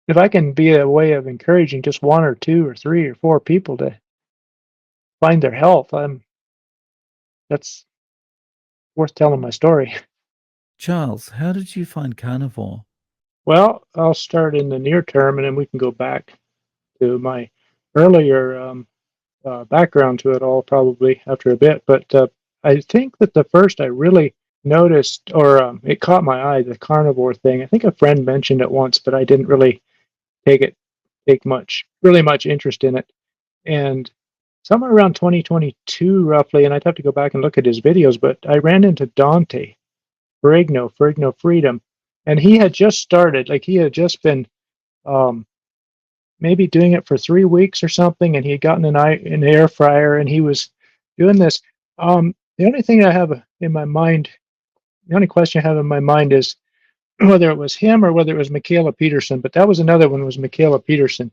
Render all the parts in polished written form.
if I can be a way of encouraging just one or two or three or four people to find their health, that's worth telling my story. Charles, how did you find carnivore? Well, I'll start in the near term, and then we can go back to my earlier background to it all probably after a bit. But I think that the first I really noticed, or it caught my eye, the carnivore thing. I think a friend mentioned it once, but I didn't really take it take really much interest in it. And somewhere around 2022, roughly, and I'd have to go back and look at his videos, but I ran into Dante Ferrigno Freedom, and he had just started, like he had just been um, maybe doing it for 3 weeks or something, and he had gotten an air fryer, and he was doing this. The only thing I have in my mind, the only question I have in my mind is whether it was him or whether it was Michaela Peterson. But that was another one, was Michaela Peterson.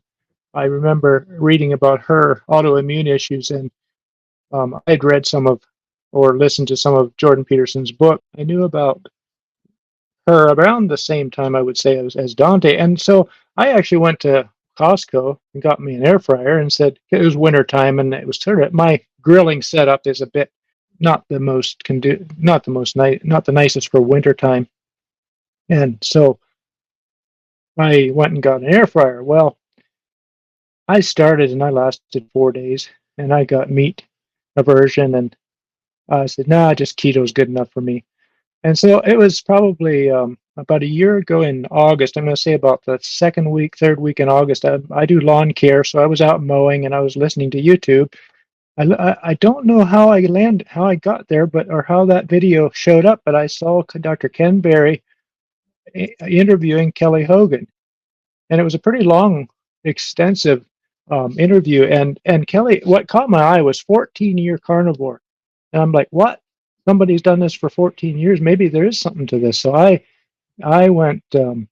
I remember reading about her autoimmune issues, and I had read some of or listened to some of Jordan Peterson's book. I knew about her around the same time, I would say, as Dante. And so I actually went to Costco and got me an air fryer and said it was winter time, and it was sort of my grilling setup is a bit not the most not the nicest for winter time. And so I went and got an air fryer. Well, I started and I lasted 4 days, and I got meat aversion, and I said, nah, just keto's good enough for me. And so it was probably about a year ago in August. I'm going to say about the second week, third week in August. I do lawn care, so I was out mowing and I was listening to YouTube. I don't know how I got there, but or how that video showed up. But I saw Dr. Ken Berry interviewing Kelly Hogan, and it was a pretty long, extensive interview. And Kelly, what caught my eye was 14-year carnivore, and I'm like, what? Somebody's done this for 14 years. Maybe there is something to this. So I went to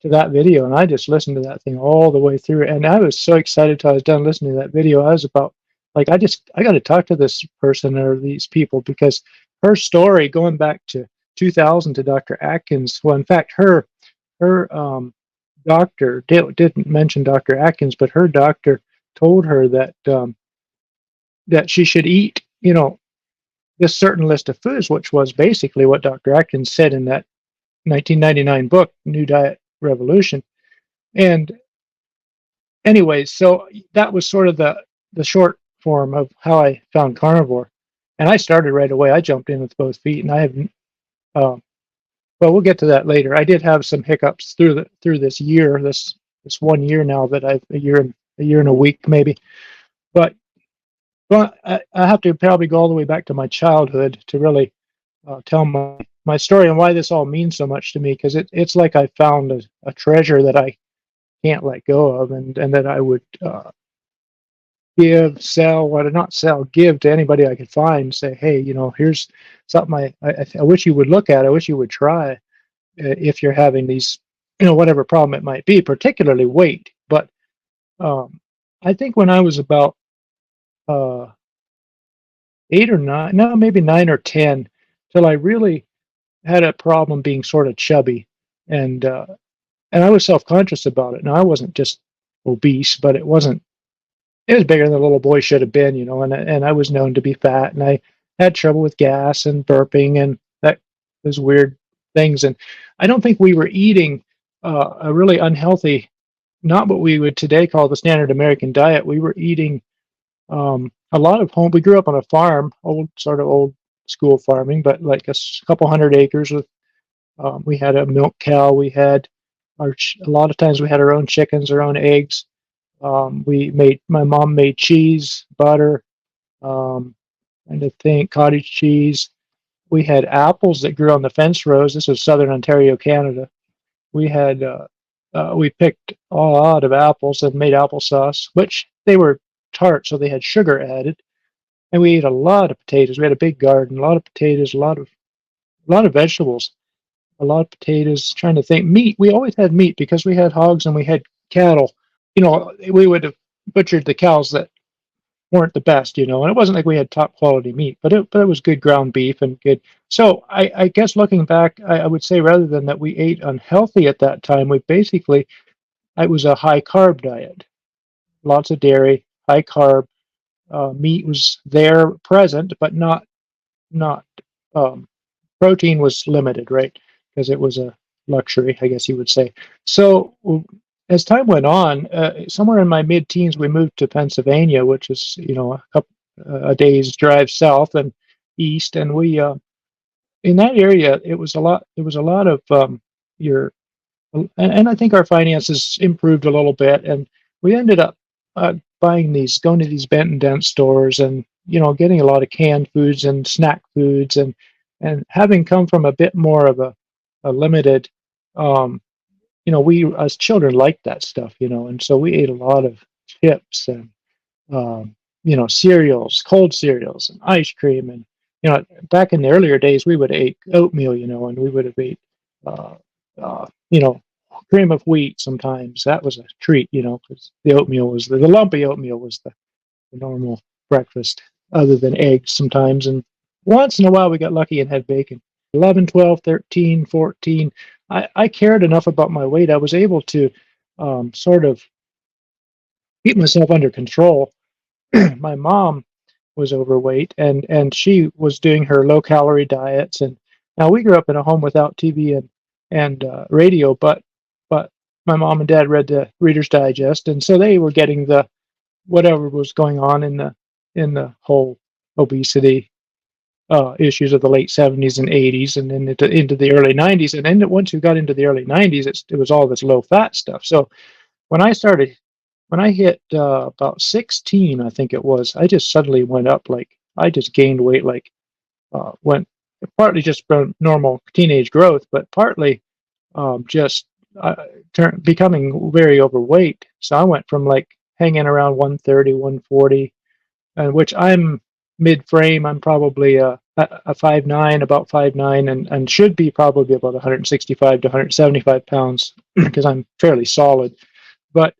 that video and I just listened to that thing all the way through. And I was so excited till I was done listening to that video. I was about like, I got to talk to this person or these people, because her story going back to 2000 to Dr. Atkins. Well, in fact, her doctor didn't mention Dr. Atkins, but her doctor told her that she should eat, this certain list of foods, which was basically what Dr. Atkins said in that 1999 book, New Diet Revolution. And anyways, so that was sort of the short form of how I found carnivore. And I started right away. I jumped in with both feet, and I have, uh, well, we'll get to that later. I did have some hiccups through this year, this 1 year now that I've a year and a week maybe. But I have to probably go all the way back to my childhood to really tell my story and why this all means so much to me, because it's like I found a treasure that I can't let go of, and that I would give, sell, what not sell, give to anybody I could find. Say, hey, here's something I wish you would look at. I wish you would try if you're having these, whatever problem it might be, particularly weight. But I think when I was about uh, 8 or 9, no, maybe 9 or 10, till I really had a problem being sort of chubby, and uh, and I was self-conscious about it. Now I wasn't just obese, but it wasn't. It was bigger than a little boy should have been, and I was known to be fat, and I had trouble with gas and burping and that those weird things. And I don't think we were eating a really unhealthy, not what we would today call the standard American diet. We were eating a lot of home. We grew up on a farm, old school farming, but like couple hundred acres with. We had a milk cow. We had a lot of times we had our own chickens, our own eggs. My mom made cheese, butter, um, and I think cottage cheese. We had apples that grew on the fence rows. This was southern Ontario, Canada. We had, we picked a lot of apples and made applesauce, which they were tart, so they had sugar added. And we ate a lot of potatoes. We had a big garden, a lot of potatoes, a lot of vegetables, a lot of potatoes. Trying to think, meat. We always had meat because we had hogs and we had cattle. We would have butchered the cows that weren't the best, and it wasn't like we had top quality meat, but it was good ground beef and good. So I guess looking back, I would say rather than that we ate unhealthy at that time, we basically it was a high carb diet, lots of dairy, high carb. Meat was there present, but not um, protein was limited, right? Because it was a luxury, I guess you would say. So as time went on, somewhere in my mid-teens, we moved to Pennsylvania, which is a day's drive south and east, and we in that area it was a lot. There was a lot of your and I think our finances improved a little bit, and we ended up going to these Benton Dent stores, and getting a lot of canned foods and snack foods, and having come from a bit more of a limited, um, we as children liked that stuff, and so we ate a lot of chips and cereals, cold cereals, and ice cream, and back in the earlier days, we would eat oatmeal, and we would have ate, uh, cream of wheat. Sometimes that was a treat, because the oatmeal was the lumpy oatmeal was the normal breakfast, other than eggs sometimes, and once in a while we got lucky and had bacon. 11, 12, 13, 14. I cared enough about my weight. I was able to sort of keep myself under control. My mom was overweight, and she was doing her low calorie diets. And now we grew up in a home without TV and radio, but my mom and dad read the Reader's Digest, and so they were getting the whatever was going on in the whole obesity issues of the late 70s and 80s, and then into the early 90s. And then once you got into the early 90s, it was all this low fat stuff. So when I started when I hit about 16, I think it was, I just suddenly went up, like I just gained weight, like went partly just from normal teenage growth, but partly just becoming very overweight. So I went from like hanging around 130, 140, which I'm mid frame. I'm probably a 5'9", about 5'9", and should be probably about 165 to 175 pounds because I'm fairly solid. But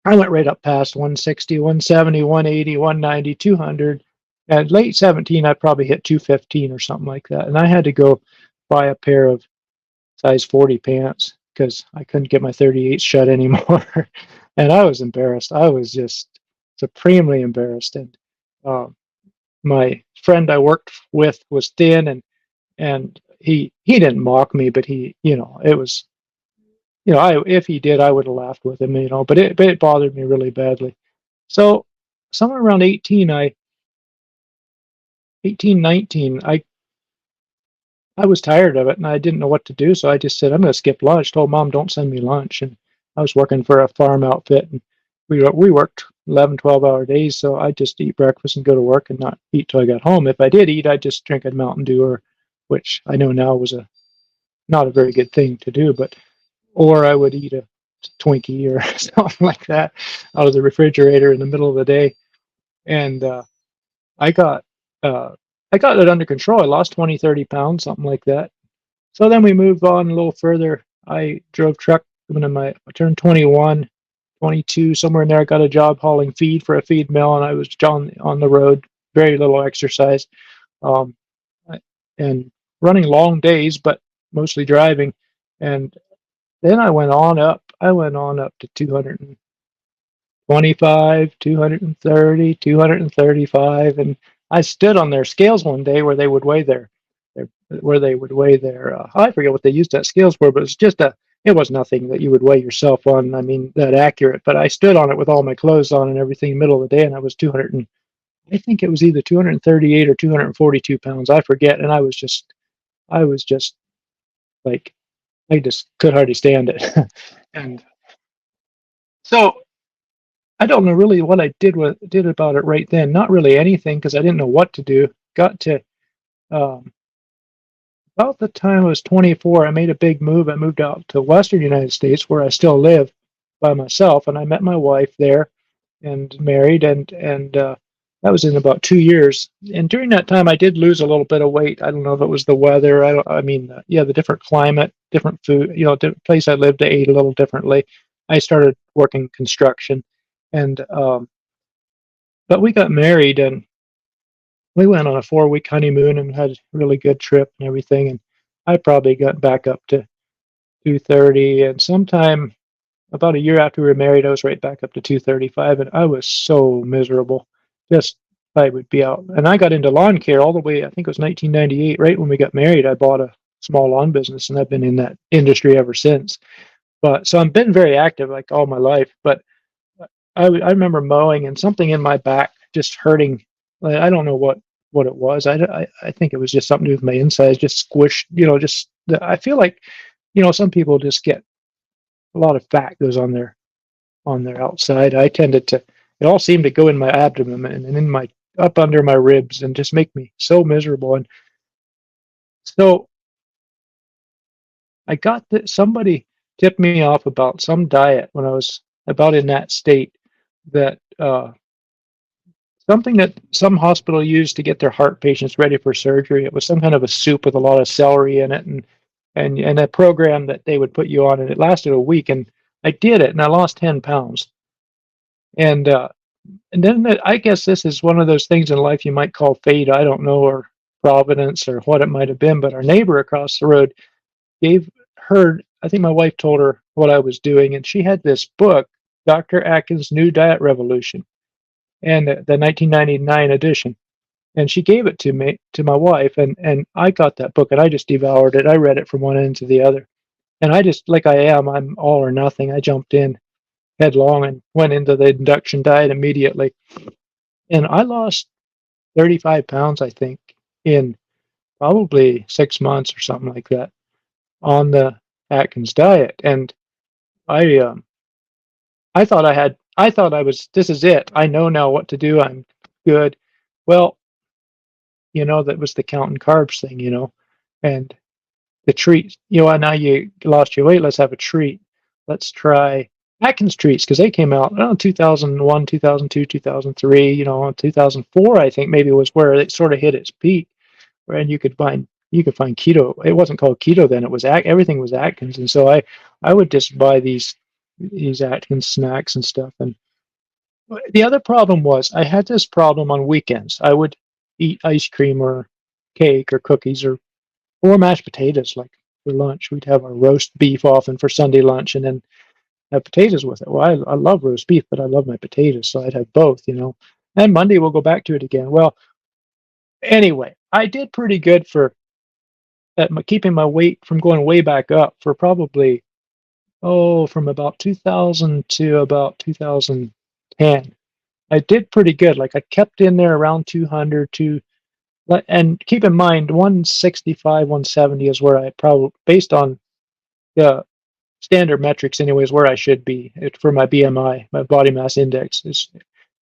I went right up past 160, 170, 180, 190, 200. At late 17, I probably hit 215 or something like that. And I had to go buy a pair of size 40 pants because I couldn't get my 38 shut anymore. And I was embarrassed. I was just supremely embarrassed. And uh, my friend I worked with was thin, and he didn't mock me, but it was, if he did, I would have laughed with him, but it bothered me really badly. So somewhere around 18, 19, I was tired of it and I didn't know what to do. So I just said, I'm going to skip lunch. Told mom, don't send me lunch. And I was working for a farm outfit, and we worked 11, 12-hour days. So I just eat breakfast and go to work and not eat till I got home. If I did eat, I'd just drink a Mountain Dew, which I know now was not a very good thing to do, or I would eat a Twinkie or something like that out of the refrigerator in the middle of the day. And I got uh, I got it under control. I lost 20, 30 pounds, something like that. So then we moved on a little further. I drove truck when I turned 21, 22, somewhere in there. I got a job hauling feed for a feed mill, and I was on the road, very little exercise, um, and running long days, but mostly driving. And then I went on up. I went on up to 225, 230, 235, and I stood on their scales one day where they would weigh their I forget what they used that scales for, but it was nothing that you would weigh yourself on. I mean, that accurate. But I stood on it with all my clothes on and everything, middle of the day, and I was 200. I think it was either 238 or 242 pounds. I forget, and I was just like I just could hardly stand it. And so I don't know really what I did about it right then. Not really anything because I didn't know what to do. Got to um, about the time I was 24, I made a big move. I moved out to Western United States where I still live by myself, and I met my wife there and married, and that was in about 2 years. And during that time, I did lose a little bit of weight. I don't know if it was the weather. I mean, yeah, the different climate, different food. Different place I lived, I ate a little differently. I started working construction, and but we got married, and we went on a 4-week honeymoon and had a really good trip and everything. And I probably got back up to 230, and sometime. about a year after we were married, I was right back up to 235, and I was so miserable. Just I would be out, and I got into lawn care all the way. I think it was 1998, right when we got married. I bought a small lawn business, and I've been in that industry ever since. But so I've been very active like all my life. But I remember mowing and something in my back just hurting. I don't know what it was. I think it was just something to do with my insides, just squished. Just I feel like some people just get a lot of fat goes on their outside. I tended to. It all seemed to go in my abdomen and in my up under my ribs and just make me so miserable. And so I got that somebody tipped me off about some diet when I was about in that state that something that some hospital used to get their heart patients ready for surgery. It was some kind of a soup with a lot of celery in it, and a program that they would put you on, and it lasted a week. And I did it, and I lost 10 pounds. And I guess this is one of those things in life you might call fate. I don't know, or providence, or what it might have been. But our neighbor across the road gave her. I think my wife told her what I was doing, and she had this book, Dr. Atkins' New Diet Revolution, and the 1999 edition. And she gave it to my wife, and I got that book and I just devoured it. I read it from one end to the other, and I just like I'm all or nothing. I jumped in headlong and went into the induction diet immediately, and I lost 35 pounds, I think, in probably 6 months or something like that on the Atkins diet. And I I thought I was this is it. I know now what to do. I'm good. Well, that was the counting carbs thing, and the treats. Now you lost your weight. Let's have a treat. Let's try Atkins treats because they came out 2001, 2002, 2003. 2004 I think maybe was where it sort of hit its peak, and you could find keto. It wasn't called keto then. It was everything was Atkins, and so I would just buy these Atkins snacks and stuff. And the other problem was I had this problem on weekends. I would eat ice cream or cake or cookies or mashed potatoes like for lunch. We'd have our roast beef often for Sunday lunch and then have potatoes with it. Well, I love roast beef, but I love my potatoes, so I'd have both. And Monday we'll go back to it again. Well, anyway, I did pretty good for keeping my weight from going way back up for probably from about 2000 to about 2010. I did pretty good. Like I kept in there around 200 to, and keep in mind 165, 170 is where I probably, based on the standard metrics anyways, where I should be for my BMI, my body mass index is.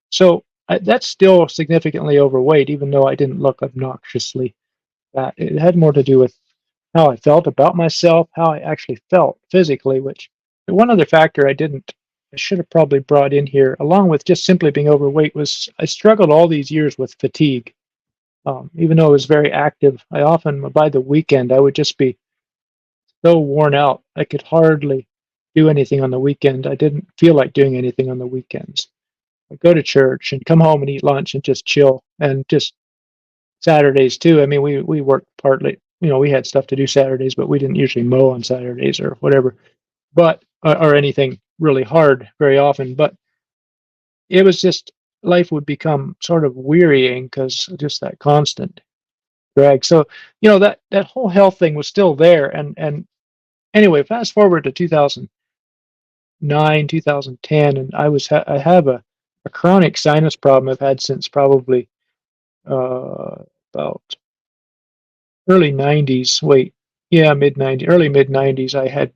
So that's still significantly overweight, even though I didn't look obnoxiously fat. It had more to do with how I felt about myself, how I actually felt physically, which one other factor I should have probably brought in here, along with just simply being overweight, was I struggled all these years with fatigue. Even though I was very active, I often, by the weekend, I would just be so worn out. I could hardly do anything on the weekend. I didn't feel like doing anything on the weekends. I'd go to church and come home and eat lunch and just chill. And just Saturdays too. I mean, we worked partly. We had stuff to do Saturdays, but we didn't usually mow on Saturdays or whatever, but or anything really hard very often. But it was just life would become sort of wearying because just that constant drag. So that whole health thing was still there. And anyway, fast forward to 2009, 2010, and I have a chronic sinus problem I've had since probably about early 90s. Wait, yeah, mid 90s, early mid 90s. I had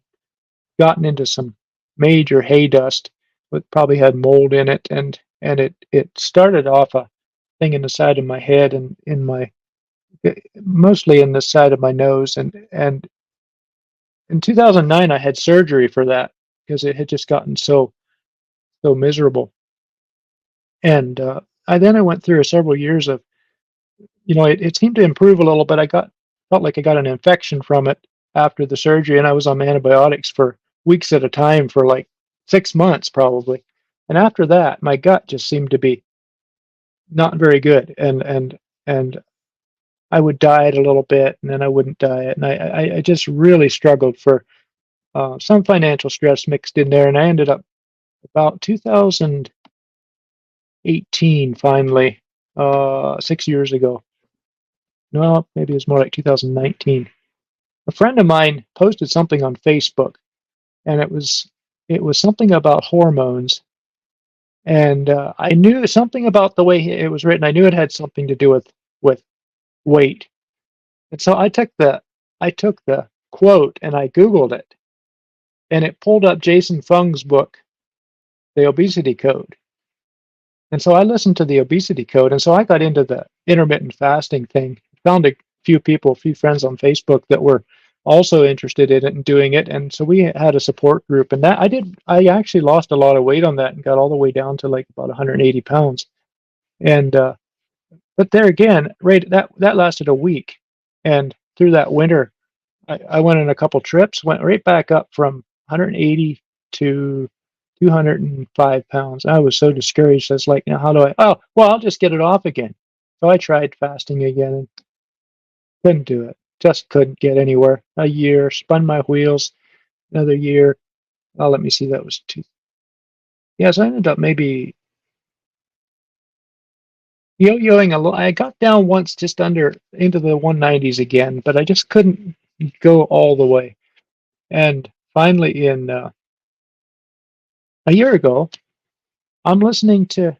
gotten into some major hay dust that probably had mold in it, and it started off a thing in the side of my head and in my mostly in the side of my nose, and in 2009 I had surgery for that because it had just gotten so miserable. And I went through several years of it seemed to improve a little, but I felt like I got an infection from it after the surgery, and I was on antibiotics for weeks at a time for like 6 months probably. And after that, my gut just seemed to be not very good, and I would diet a little bit, and then I wouldn't diet, and I just really struggled for some financial stress mixed in there, and I ended up about 2018 finally, 6 years ago. No, maybe it was more like 2019. A friend of mine posted something on Facebook, and it was something about hormones, and I knew something about the way it was written. I knew it had something to do with weight, and so I took the quote and I Googled it, and it pulled up Jason Fung's book, The Obesity Code. And so I listened to the obesity code, and so I got into the intermittent fasting thing. Found a few friends on Facebook that were also interested in it and doing it, and so we had a support group. And that I actually lost a lot of weight on that and got all the way down to like about 180 pounds. And but there again, right, that lasted a week, and through that winter, I went on a couple trips, went right back up from 180 to 205 pounds. I was so discouraged. I was like, now how do I? Oh, well, I'll just get it off again. So I tried fasting again and couldn't do it. Just couldn't get anywhere. A year, spun my wheels. Another year. Oh, let me see. That was two. Yeah, so I ended up maybe yo-yoing a little. I got down once, just under into the 190s again, but I just couldn't go all the way. And finally, in a year ago, I'm listening to,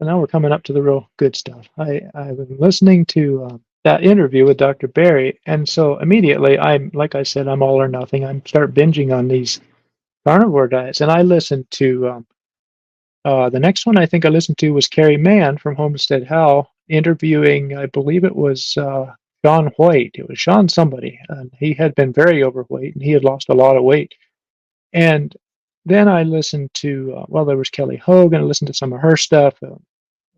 and now we're coming up to the real good stuff. I've been listening to that interview with Dr. Barry, and so immediately like I said, I'm all or nothing. I start binging on these carnivore diets, and I listened to the next one I think I listened to was Carrie Mann from Homestead How interviewing, I believe it was Sean White. It was Sean somebody, and he had been very overweight, and he had lost a lot of weight. And then I listened to, well, there was Kelly Hogan. I listened to some of her stuff.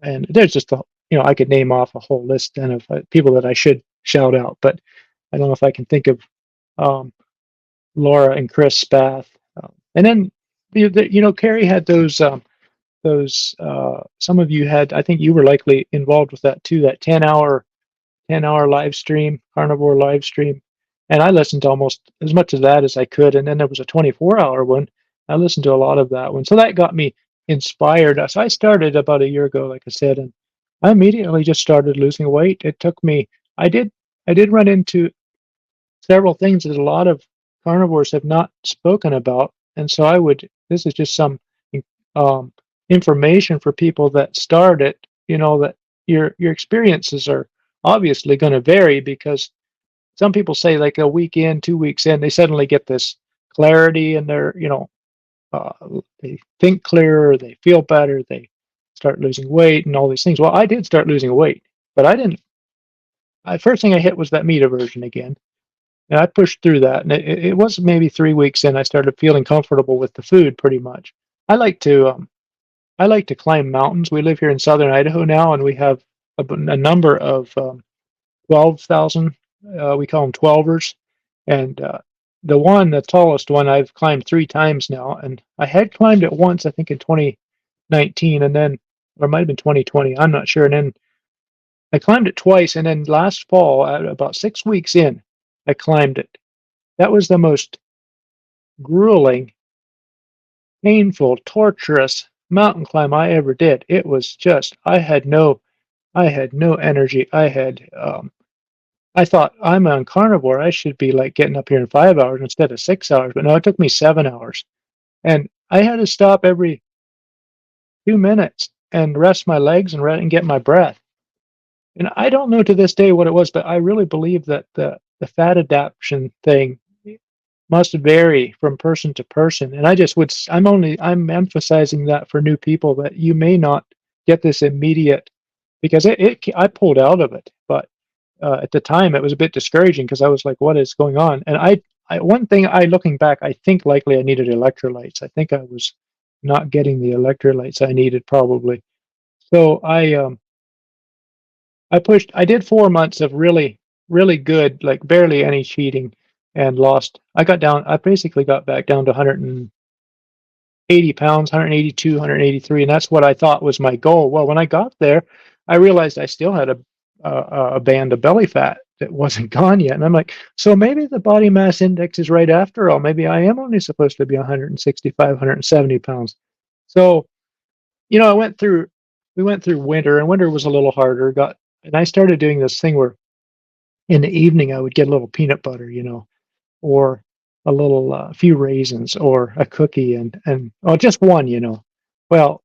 And there's just I could name off a whole list then of people that I should shout out, but I don't know if I can think of um, Laura and Chris Spath. And then, Carrie had some of you had, I think you were likely involved with that too, that 10-hour live stream, carnivore live stream. And I listened to almost as much of that as I could. And then there was a 24-hour one. I listened to a lot of that one. So that got me inspired. So I started about a year ago, like I said, and I immediately just started losing weight. It took me, I did run into several things that a lot of carnivores have not spoken about. And so this is just some um, information for people that start it, that your experiences are obviously going to vary, because some people say like a week in, 2 weeks in, they suddenly get this clarity and uh, they think clearer, they feel better, they start losing weight and all these things. Well, I did start losing weight, but I didn't. First thing I hit was that meat aversion again, and I pushed through that. And it was maybe 3 weeks in, I started feeling comfortable with the food pretty much. I like to I like to climb mountains. We live here in southern Idaho now, and we have a number of 12,000. We call them twelvers, and the tallest one, I've climbed 3 times now. And I had climbed it once, I think in 2019, and then, or it might have been 2020. I'm not sure. And then I climbed it twice, and then last fall, about 6 weeks in, I climbed it. That was the most grueling, painful, torturous mountain climb I ever did. It was just, I had no energy. I thought, I'm on carnivore. I should be like getting up here in 5 hours instead of 6 hours. But no, it took me 7 hours. And I had to stop every 2 minutes and rest my legs and get my breath. And I don't know to this day what it was, but I really believe that the fat adaptation thing must vary from person to person. And I'm emphasizing that for new people, that you may not get this immediate, because I pulled out of it, but at the time it was a bit discouraging because I was like, what is going on? And one thing, looking back, I think likely I needed electrolytes. I think I was not getting the electrolytes I needed probably. So I did 4 months of really, really good, like barely any cheating, and I basically got back down to 180 pounds, 182, 183, and that's what I thought was my goal. Well, when I got there, I realized I still had a band of belly fat, that wasn't gone yet. And I'm like, so maybe the body mass index is right after all. Maybe I am only supposed to be 165, 170 pounds. So, I we went through winter, and winter was a little harder. And I started doing this thing where in the evening I would get a little peanut butter, or a little few raisins or a cookie and oh, just one, Well,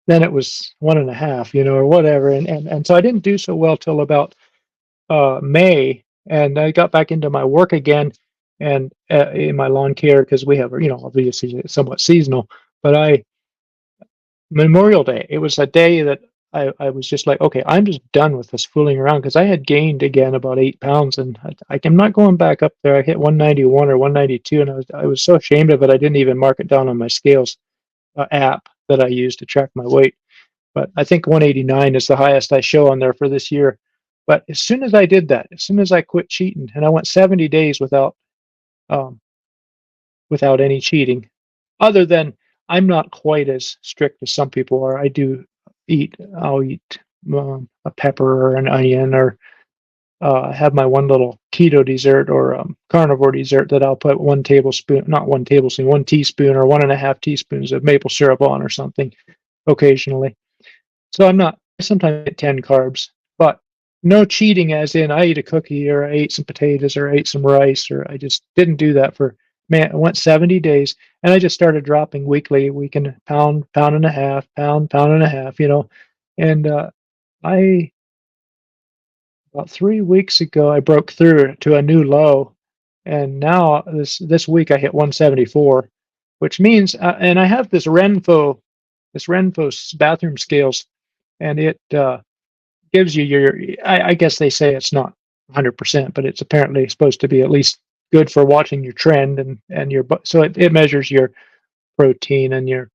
then it was one and a half, or whatever. And so I didn't do so well till about May, and I got back into my work again and in my lawn care because we have, obviously it's somewhat seasonal. But Memorial Day, it was a day that I was just like, okay, I'm just done with this fooling around because I had gained again about 8 pounds, and I'm not going back up there. I hit 191 or 192, and I was so ashamed of it. I didn't even mark it down on my scales app that I use to track my weight. But I think 189 is the highest I show on there for this year. But as soon as I did that, as soon as I quit cheating, and I went 70 days um, without any cheating, other than I'm not quite as strict as some people are. I'll eat a pepper or an onion, or have my one little keto dessert or carnivore dessert that I'll put one tablespoon, not one tablespoon, 1 teaspoon or 1.5 teaspoons of maple syrup on or something occasionally. So I sometimes get 10 carbs, but no cheating as in I ate a cookie or I ate some potatoes or I ate some rice, or I just didn't do that man, I went 70 days, and I just started dropping weekly, week and pound, pound and a half, pound and a half, and I about 3 weeks ago I broke through to a new low, and now this week I hit 174, which means and I have this Renfo bathroom scales, and it gives you I guess they say it's not 100%, but it's apparently supposed to be at least good for watching your trend and so it measures your protein and your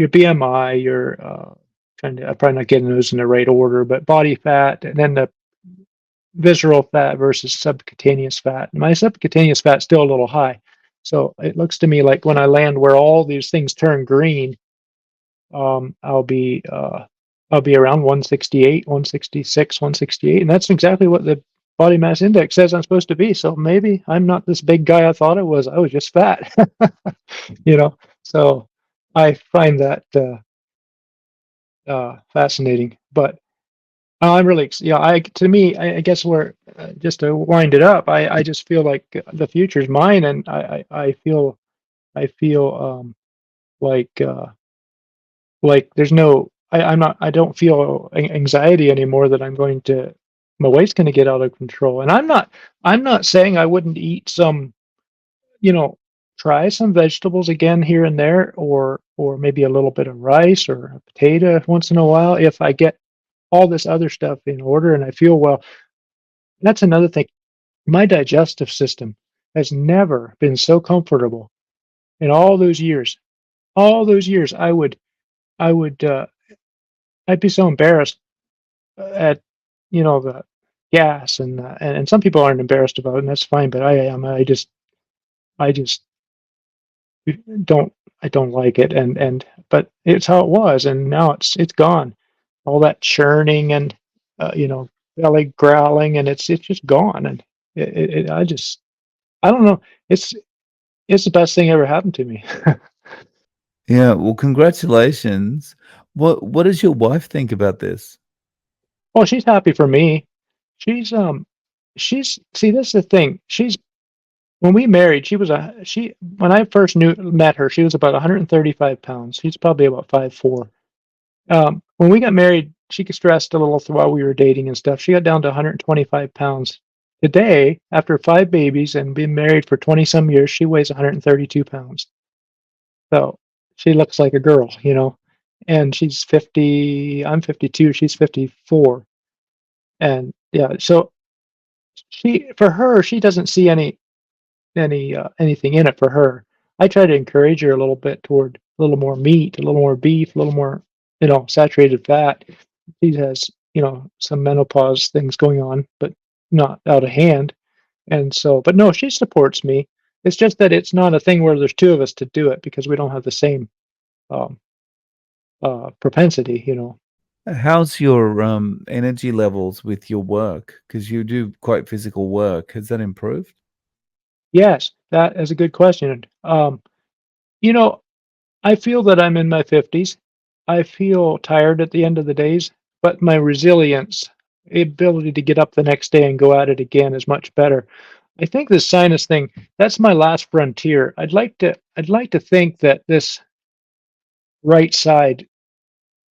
BMI, your I'm probably not getting those in the right order, but body fat, and then the visceral fat versus subcutaneous fat. My subcutaneous fat's still a little high, so it looks to me like when I land where all these things turn green, um, I'll be uh, I'll be around 168, 166, 168, and that's exactly what the body mass index says I'm supposed to be. So maybe I'm not this big guy I thought I was. I was just fat, you know. So I find that fascinating. But I'm really, I to me, I guess we're just to wind it up. I just feel like the future's mine, and I feel like. There's no I don't feel anxiety anymore that my weight's going to get out of control. And I'm not saying I wouldn't eat some, you know try some vegetables again here and there, or maybe a little bit of rice or a potato once in a while if I get all this other stuff in order and I feel well. That's another thing. My digestive system has never been so comfortable in all those years. I would I'd be so embarrassed at the gas, and some people aren't embarrassed about it, and that's fine, but I am. I just don't I don't like it, and but it's how it was, and now it's gone. All that churning and belly growling, and it's just gone, and I don't know. It's the best thing ever happened to me. Yeah, well, congratulations. What does your wife think about this? Well, she's happy for me. She's she's see, this is the thing. She's When we married, she when I first met her, she was about 135 pounds. She's probably about 5'4". When we got married, she got stressed a little while we were dating and stuff. She got down to 125 pounds. Today, after 5 babies and been married for 20 some years, she weighs 132 pounds. So she looks like a girl. And she's 50. I'm 52. She's 54. And yeah, so for her, she doesn't see anything in it for her. I try to encourage her a little bit toward a little more meat, a little more beef, a little more, saturated fat. She has, some menopause things going on, but not out of hand. And so, but no, she supports me. It's just that it's not a thing where there's two of us to do it because we don't have the same um, propensity. How's your, energy levels with your work? Because you do quite physical work. Has that improved? Yes, that is a good question. You know, I feel that I'm in my 50s. I feel tired at the end of the days, but my resilience, ability to get up the next day and go at it again is much better. I think this sinus thing, that's my last frontier. I'd like to think that this right side,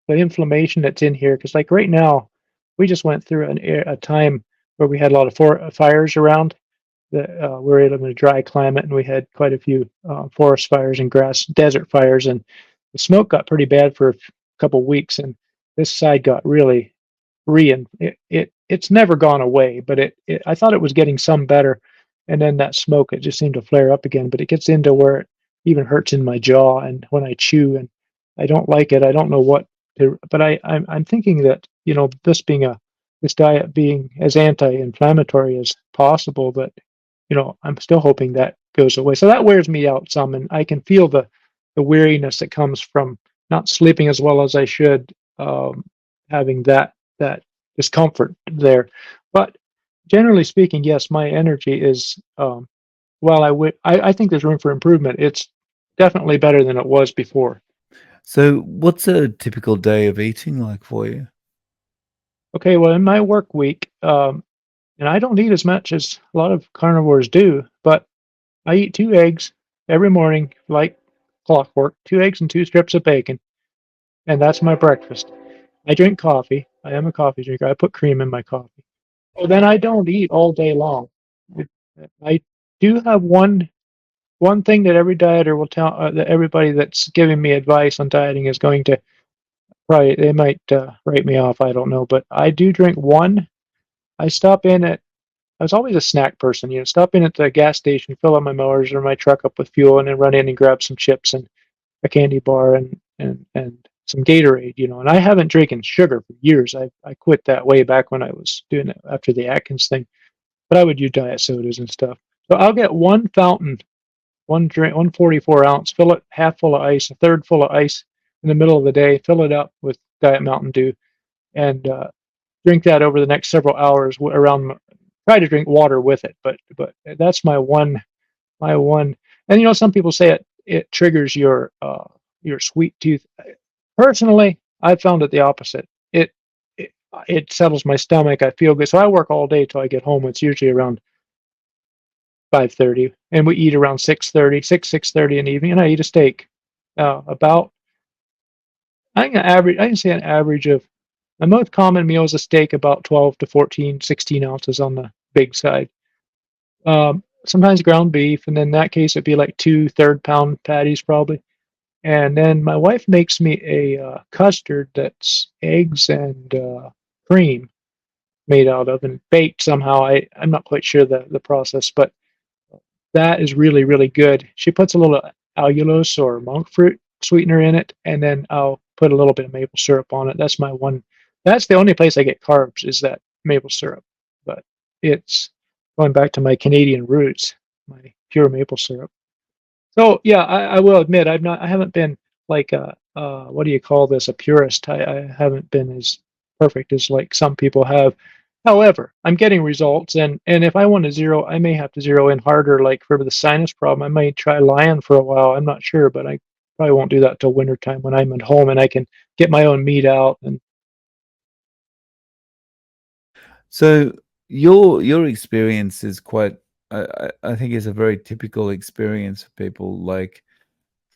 the inflammation that's in here, because like right now, we just went through a time where we had a lot of fires around. We're in a dry climate, and we had quite a few forest fires and grass desert fires, and the smoke got pretty bad for a couple weeks, and this side got really it's never gone away, but it I thought it was getting some better, and then that smoke, it just seemed to flare up again, but it gets into where it even hurts in my jaw and when I chew, and I don't like it. I don't know what to, but I'm thinking that, this diet being as anti-inflammatory as possible, that, I'm still hoping that goes away. So that wears me out some, and I can feel the weariness that comes from not sleeping as well as I should, having that discomfort there. But generally speaking, yes, my energy is, while I think there's room for improvement. It's definitely better than it was before. So, what's a typical day of eating like for you? Okay, well, in my work week, and I don't eat as much as a lot of carnivores do, but I eat 2 eggs every morning, like clockwork, 2 eggs and 2 strips of bacon, and that's my breakfast. I drink coffee. I am a coffee drinker. I put cream in my coffee. Oh, then I don't eat all day long. It- I do have one thing that every dieter will tell, that everybody that's giving me advice on dieting is going to, probably they might write me off. I don't know, but I do drink one. I stop in at I was always a snack person. Stop in at the gas station, fill up my mowers or my truck up with fuel, and then run in and grab some chips and a candy bar and some Gatorade. And I haven't drinking sugar for years. I quit that way back when I was doing it after the Atkins thing. But I would do diet sodas and stuff. So I'll get one fountain, one drink, 144 ounce, fill it half full of ice, a third full of ice in the middle of the day, fill it up with Diet Mountain Dew, and drink that over the next several hours around. Try to drink water with it, but that's my one. And some people say it triggers your sweet tooth. Personally, I found it the opposite. It it settles my stomach. I feel good. So I work all day till I get home. It's usually around 5:30, and we eat around 6:30, 6:30 in the evening, and I eat a steak. About I can say an average of my most common meal is a steak, about 12 to 14, 16 ounces on the big side. Sometimes ground beef, and then in that case it'd be like two third-pound patties probably. And then my wife makes me a custard that's eggs and cream made out of and baked somehow. I'm not quite sure the process, but that is really, really good. She puts a little allulose or monk fruit sweetener in it, and then I'll put a little bit of maple syrup on it. That's my one. That's the only place I get carbs, is that maple syrup. But it's going back to my Canadian roots, my pure maple syrup. So yeah, I will admit I haven't been like what do you call this, a purist. I haven't been as perfect as like some people have. However, I'm getting results, and if I want to zero, I may have to zero in harder. Like for the sinus problem, I might try lion for a while. I'm not sure, but I probably won't do that till wintertime when I'm at home and I can get my own meat out. And So, your experience is quite I think is a very typical experience for people, like,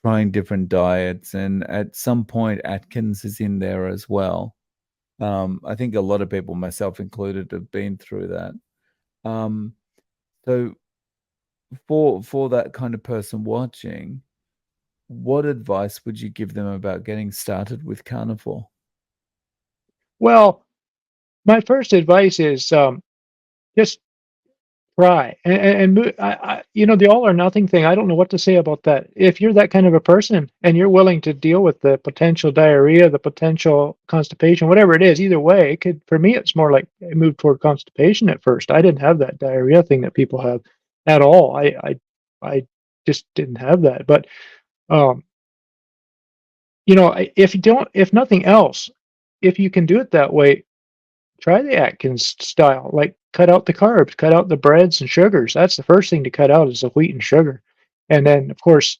trying different diets, and at some point, Atkins is in there as well. I think a lot of people, myself included, have been through that. Um, so for that kind of person watching, what advice would you give them about getting started with carnivore? well, my first advice is just try and the all or nothing thing. I don't know what to say about that. If you're that kind of a person and you're willing to deal with the potential diarrhea, the potential constipation, whatever it is, either way, it could. For me, it's more like I moved toward constipation at first. I didn't have that diarrhea thing that people have at all. I just didn't have that. But um, if you don't, if nothing else, if you can do it that way, try the Atkins style. Like, cut out the carbs, cut out the breads and sugars. That's the first thing to cut out is the wheat and sugar. And then, of course,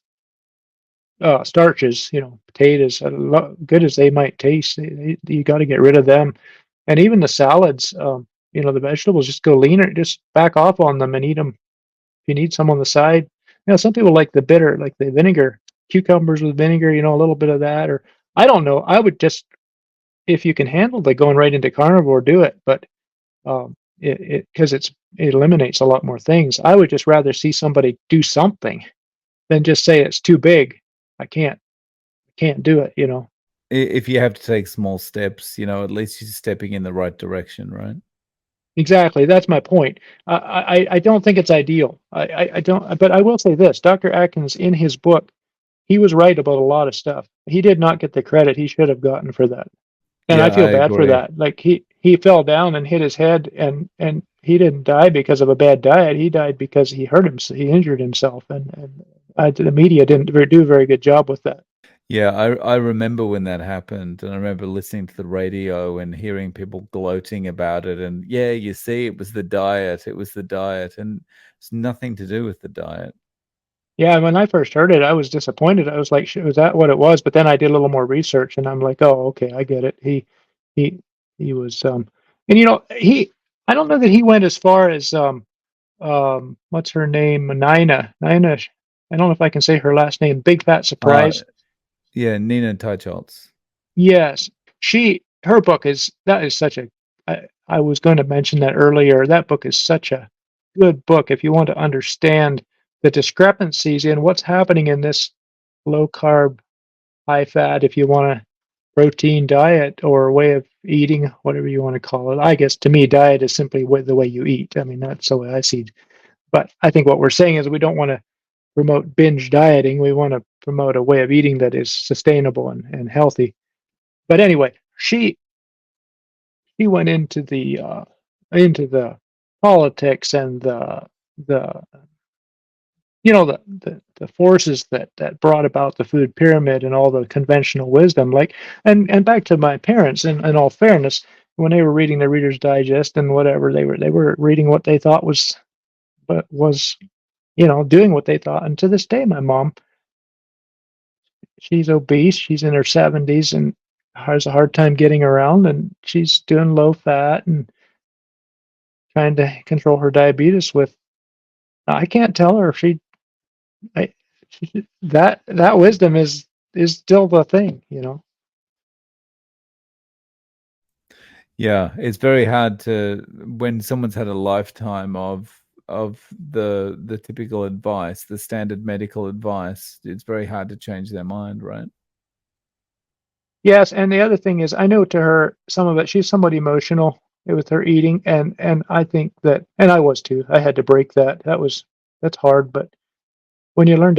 starches, potatoes, good as they might taste, you got to get rid of them. And even the salads, the vegetables, just go leaner, just back off on them and eat them. If you need some on the side, some people like the bitter, like the vinegar, cucumbers with vinegar, a little bit of that. Or I don't know. I would just, if you can handle the going right into carnivore, do it. But because it eliminates a lot more things. I would just rather see somebody do something than just say it's too big. I can't do it. If you have to take small steps, at least you're stepping in the right direction, right? Exactly. That's my point. I don't think it's ideal. I don't. But I will say this: Dr. Atkins, in his book, he was right about a lot of stuff. He did not get the credit he should have gotten for that, and I Yeah, I feel bad for agree. that. Like he fell down and hit his head, and he didn't die because of a bad diet. He died because he hurt him. He injured himself, and the media didn't do a very good job with that. Yeah, I remember when that happened, and I remember listening to the radio and hearing people gloating about it, and, "Yeah, you see, it was the diet," and it's nothing to do with the diet. Yeah, when I first heard it, I was disappointed. I was like, "Was that what it was?" But then I did a little more research, and I'm like, "Oh, okay, I get it." He he was, and he. I don't know that he went as far as what's her name, Nina. I don't know if I can say her last name. Big Fat Uh, Surprise. yeah, Nina Teicholz. Yes, her book is such a. I was going to mention that earlier. That book is such a good book if you want to understand the discrepancies in what's happening in this low carb, high fat, if you want a protein diet or way of eating, whatever you want to call it. I guess to me, diet is simply the way you eat. I mean, that's the way I see it. But I think what we're saying is we don't want to promote binge dieting. We want to promote a way of eating that is sustainable and healthy. But anyway, she went into the politics and the the forces that brought about the food pyramid and all the conventional wisdom, like, and back to my parents, in all fairness, when they were reading the Reader's Digest and whatever, they were reading what they thought was doing what they thought. And to this day, my mom, she's obese, she's in her 70s and has a hard time getting around, and she's doing low fat and trying to control her diabetes with. I can't tell her if I, that wisdom is still the thing. Yeah, it's very hard to when someone's had a lifetime of the typical advice, the standard medical advice, it's very hard to change their mind, right? Yes, and the other thing is, I know to her some of it. She's somewhat emotional with her eating, and I think that, and I was too. I had to break that. That's hard, but when you learn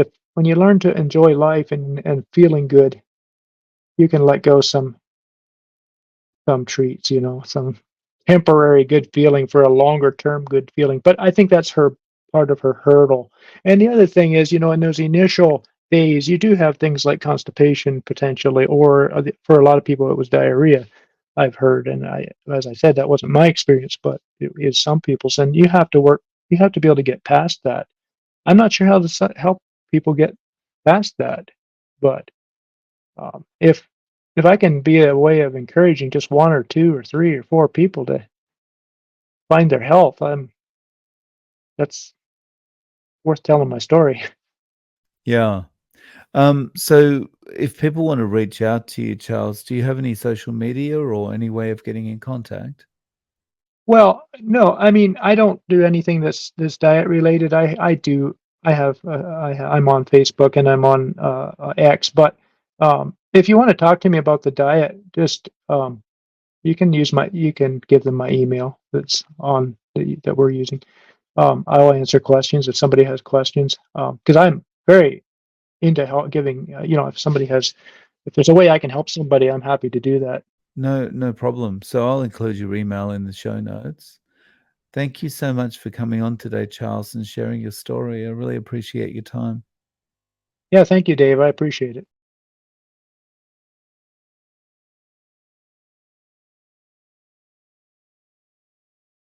to enjoy life and feeling good, you can let go some treats, some temporary good feeling for a longer term good feeling. But I think that's her part of her hurdle. And the other thing is, in those initial days, you do have things like constipation potentially, or for a lot of people, it was diarrhea. I've heard, and as I said, that wasn't my experience, but it is some people's. And you have to work. You have to be able to get past that. I'm not sure how to help people get past that, but if I can be a way of encouraging just one or two or three or four people to find their health, that's worth telling my story. Yeah. So if people want to reach out to you, Charles, do you have any social media or any way of getting in contact? Well, no, I mean, I don't do anything that's diet related. I'm on Facebook and I'm on X, but if you want to talk to me about the diet, just you can give them my email that's on that we're using. I'll answer questions if somebody has questions, because I'm very into help giving. If there's a way I can help somebody, I'm happy to do that. No, no problem. So I'll include your email in the show notes. Thank you so much for coming on today, Charles, and sharing your story. I really appreciate your time. Yeah, thank you, Dave. I appreciate it.